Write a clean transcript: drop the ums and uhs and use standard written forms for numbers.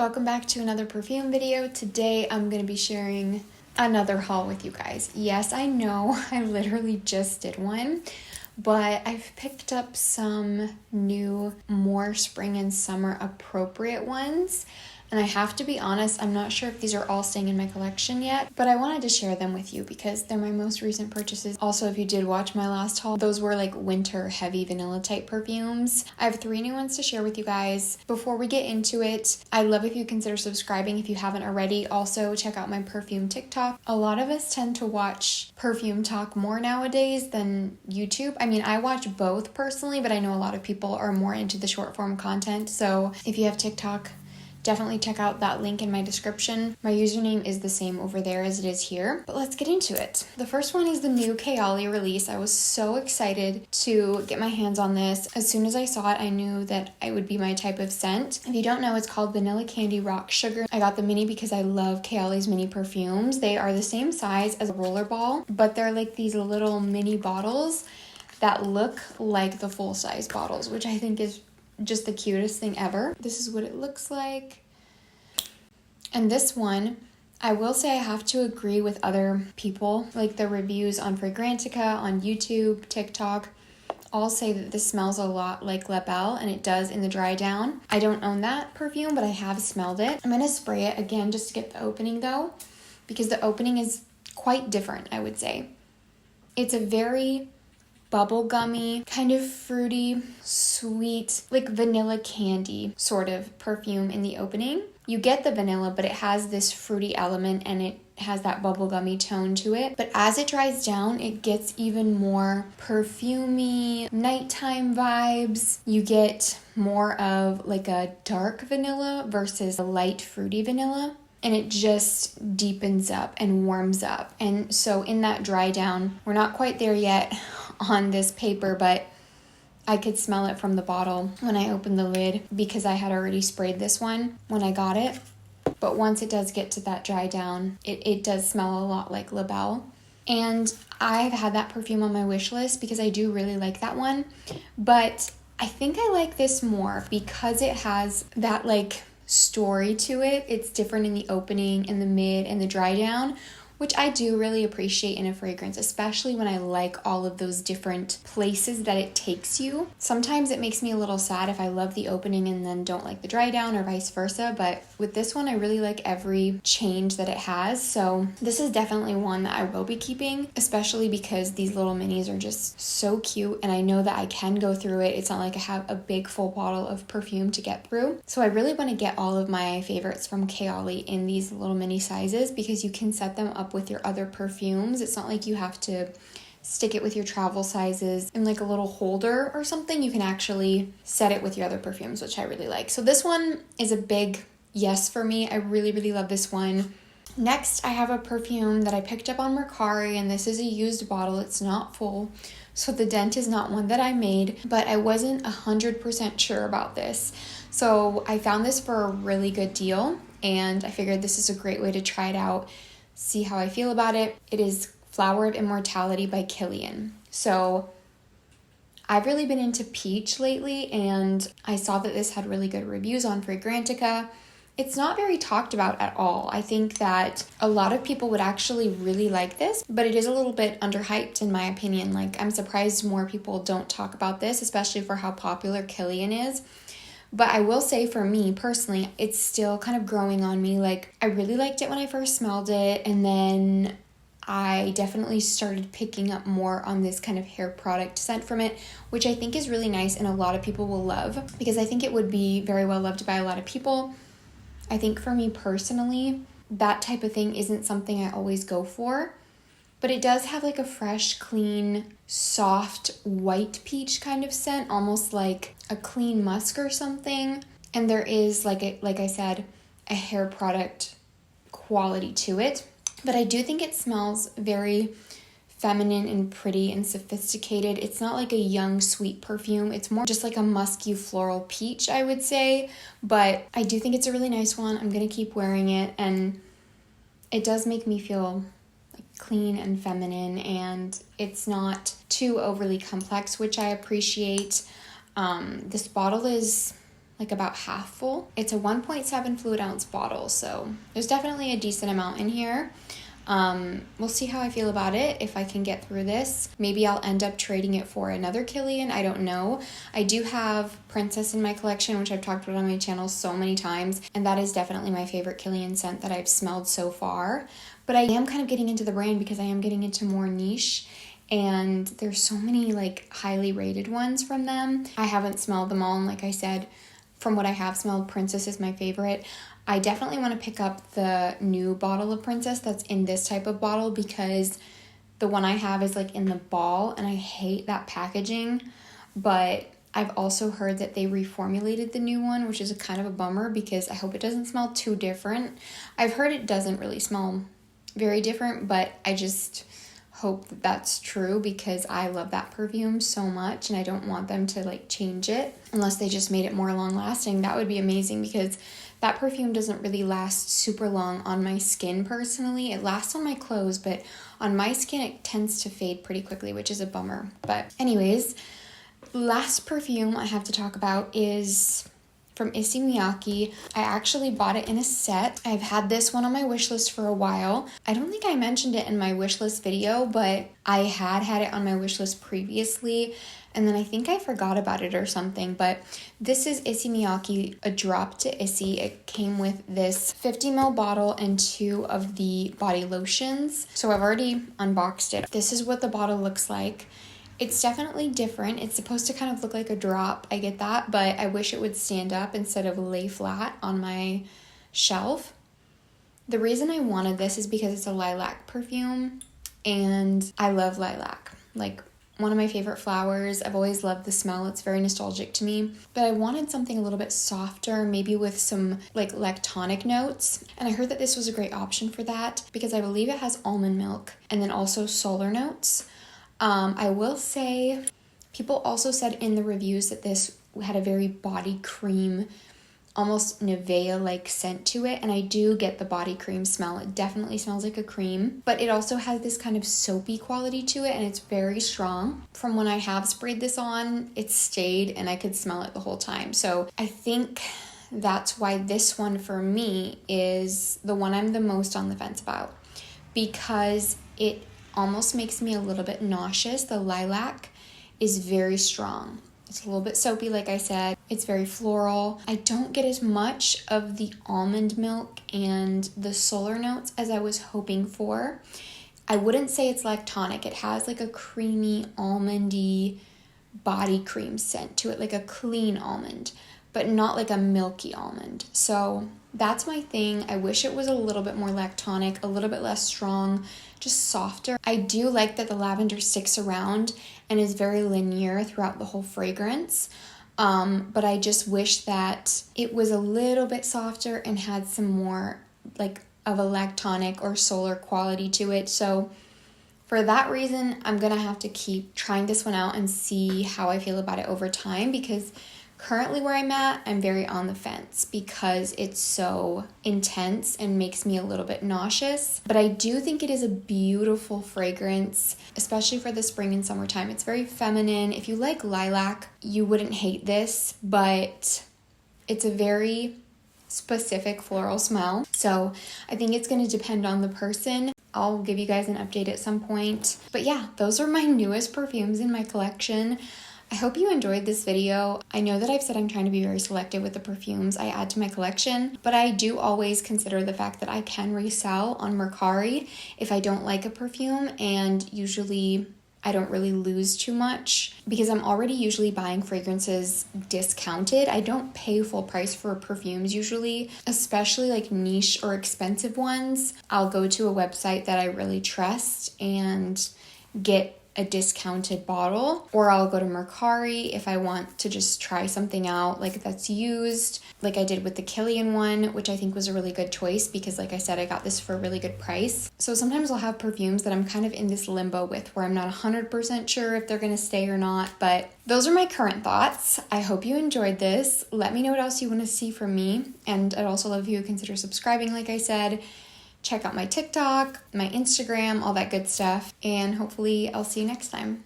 welcome back to another perfume video. Today I'm going to be sharing another haul with you guys. Yes, I know I literally just did one, but I've picked up some new, more spring and summer appropriate ones. And I have to be honest, I'm not sure if these are all staying in my collection yet, but I wanted to share them with you because they're my most recent purchases. Also, if you did watch my last haul, those were like winter heavy vanilla type perfumes. I have 3 new ones to share with you guys. Before we get into it, I'd love if you consider subscribing if you haven't already. Also, check out my perfume TikTok. A lot of us tend to watch perfume talk more nowadays than YouTube. I mean, I watch both personally, but I know a lot of people are more into the short form content. So if you have TikTok, definitely check out that link in my description. My username is the same over there as it is here, but let's get into it. The first one is the new Kayali release. I was so excited to get my hands on this. As soon as I saw it, I knew that it would be my type of scent. If you don't know, it's called Vanilla Candy Rock Sugar. I got the mini because I love Kayali's mini perfumes. They are the same size as a rollerball, but they're like these little mini bottles that look like the full-size bottles, which I think is just the cutest thing ever. This is what it looks like. And this one, I will say I have to agree with other people, like the reviews on Fragrantica, on YouTube, TikTok, all say that this smells a lot like La Belle, and it does in the dry down. I don't own that perfume, but I have smelled it. I'm gonna spray it again just to get the opening though, because the opening is quite different, I would say. It's a very bubblegummy, kind of fruity, sweet, like vanilla candy sort of perfume in the opening. You get the vanilla, but it has this fruity element and it has that bubblegummy tone to it. But as it dries down, it gets even more perfumey, nighttime vibes. You get more of like a dark vanilla versus a light fruity vanilla. And it just deepens up and warms up. And so in that dry down, we're not quite there yet on this paper, but I could smell it from the bottle when I opened the lid because I had already sprayed this one when I got it. But once it does get to that dry down, it does smell a lot like La Belle. And I've had that perfume on my wish list because I do really like that one. But I think I like this more because it has that like story to it. It's different in the opening, in the mid, and the dry down, which I do really appreciate in a fragrance, especially when I like all of those different places that it takes you. Sometimes it makes me a little sad if I love the opening and then don't like the dry down or vice versa, but with this one, I really like every change that it has. So this is definitely one that I will be keeping, especially because these little minis are just so cute and I know that I can go through it. It's not like I have a big full bottle of perfume to get through. So I really want to get all of my favorites from Kayali in these little mini sizes because you can set them up with your other perfumes. It's not like you have to stick it with your travel sizes in like a little holder or something. You can actually set it with your other perfumes, which I really like. So this one is a big yes for me. I really, really love this one. Next, I have a perfume that I picked up on Mercari, and this is a used bottle. It's not full, so the dent is not one that I made, but I wasn't 100% sure about this. So I found this for a really good deal, and I figured this is a great way to try it out, see how I feel about it. It is Flower of Immortality by Killian. So I've really been into peach lately, and I saw that this had really good reviews on Fragrantica. It's not very talked about at all. I think that a lot of people would actually really like this, but it is a little bit underhyped in my opinion. Like, I'm surprised more people don't talk about this, especially for how popular Killian is. But I will say for me personally, it's still kind of growing on me. Like, I really liked it when I first smelled it, and then I definitely started picking up more on this kind of hair product scent from it, which I think is really nice and a lot of people will love because I think it would be very well loved by a lot of people. I think for me personally, that type of thing isn't something I always go for, but it does have like a fresh, clean, soft, white peach kind of scent, almost like a clean musk or something. And there is, like I said, a hair product quality to it. But I do think it smells very feminine and pretty and sophisticated. It's not like a young, sweet perfume. It's more just like a musky floral peach, I would say. But I do think it's a really nice one. I'm going to keep wearing it. And it does make me feel like clean and feminine. And it's not too overly complex, which I appreciate. This bottle is like about half full. It's a 1.7 fluid ounce bottle, so there's definitely a decent amount in here. We'll see how I feel about it, if I can get through this. Maybe I'll end up trading it for another Killian, I don't know. I do have Princess in my collection, which I've talked about on my channel so many times, and that is definitely my favorite Killian scent that I've smelled so far. But I am kind of getting into the brand because I am getting into more niche, and there's so many like highly rated ones from them. I haven't smelled them all, and like I said, from what I have smelled, Princess is my favorite. I definitely want to pick up the new bottle of Princess that's in this type of bottle, because the one I have is like in the ball and I hate that packaging. But I've also heard that they reformulated the new one, which is a kind of a bummer because I hope it doesn't smell too different. I've heard it doesn't really smell very different, but I just hope that that's true because I love that perfume so much and I don't want them to like change it unless they just made it more long lasting. That would be amazing because that perfume doesn't really last super long on my skin personally. It lasts on my clothes, but on my skin it tends to fade pretty quickly, which is a bummer. But anyways, last perfume I have to talk about is from Issey Miyake. I actually bought it in a set. I've had this one on my wish list for a while. I don't think I mentioned it in my wish list video, but I had it on my wish list previously, and then I think I forgot about it or something. But this is Issey Miyake, a drop to Issey. It came with this 50 ml bottle and 2 of the body lotions. So I've already unboxed it. This is what the bottle looks like. It's definitely different. It's supposed to kind of look like a drop. I get that, but I wish it would stand up instead of lay flat on my shelf. The reason I wanted this is because it's a lilac perfume, and I love lilac. Like, one of my favorite flowers. I've always loved the smell. It's very nostalgic to me. But I wanted something a little bit softer, maybe with some like lactonic notes. And I heard that this was a great option for that because I believe it has almond milk and then also solar notes. I will say, people also said in the reviews that this had a very body cream, almost Nivea-like scent to it, and I do get the body cream smell. It definitely smells like a cream, but it also has this kind of soapy quality to it, and it's very strong. From when I have sprayed this on, it stayed, and I could smell it the whole time. So I think that's why this one for me is the one I'm the most on the fence about, because it almost makes me a little bit nauseous. The lilac is very strong. It's a little bit soapy, like I said. It's very floral. I don't get as much of the almond milk and the solar notes as I was hoping for. I wouldn't say it's lactonic. It has like a creamy, almondy body cream scent to it, like a clean almond, but not like a milky almond. So that's my thing. I wish it was a little bit more lactonic, a little bit less strong, just softer. I do like that the lavender sticks around and is very linear throughout the whole fragrance. But I just wish that it was a little bit softer and had some more like of a lactonic or solar quality to it. So for that reason, I'm gonna have to keep trying this one out and see how I feel about it over time, because currently where I'm at, I'm very on the fence because it's so intense and makes me a little bit nauseous. But I do think it is a beautiful fragrance, especially for the spring and summertime. It's very feminine. If you like lilac, you wouldn't hate this, but it's a very specific floral smell. So I think it's going to depend on the person. I'll give you guys an update at some point. But yeah, those are my newest perfumes in my collection. I hope you enjoyed this video. I know that I've said I'm trying to be very selective with the perfumes I add to my collection, but I do always consider the fact that I can resell on Mercari if I don't like a perfume, and usually I don't really lose too much because I'm already usually buying fragrances discounted. I don't pay full price for perfumes usually, especially like niche or expensive ones. I'll go to a website that I really trust and get a discounted bottle, or I'll go to Mercari if I want to just try something out like that's used, like I did with the Killian one, which I think was a really good choice because like I said, I got this for a really good price. So sometimes I'll have perfumes that I'm kind of in this limbo with where I'm not 100% sure if they're gonna stay or not, but those are my current thoughts. I hope you enjoyed this. Let me know what else you want to see from me, and I'd also love if you would consider subscribing like I said. Check out my TikTok, my Instagram, all that good stuff, and hopefully I'll see you next time.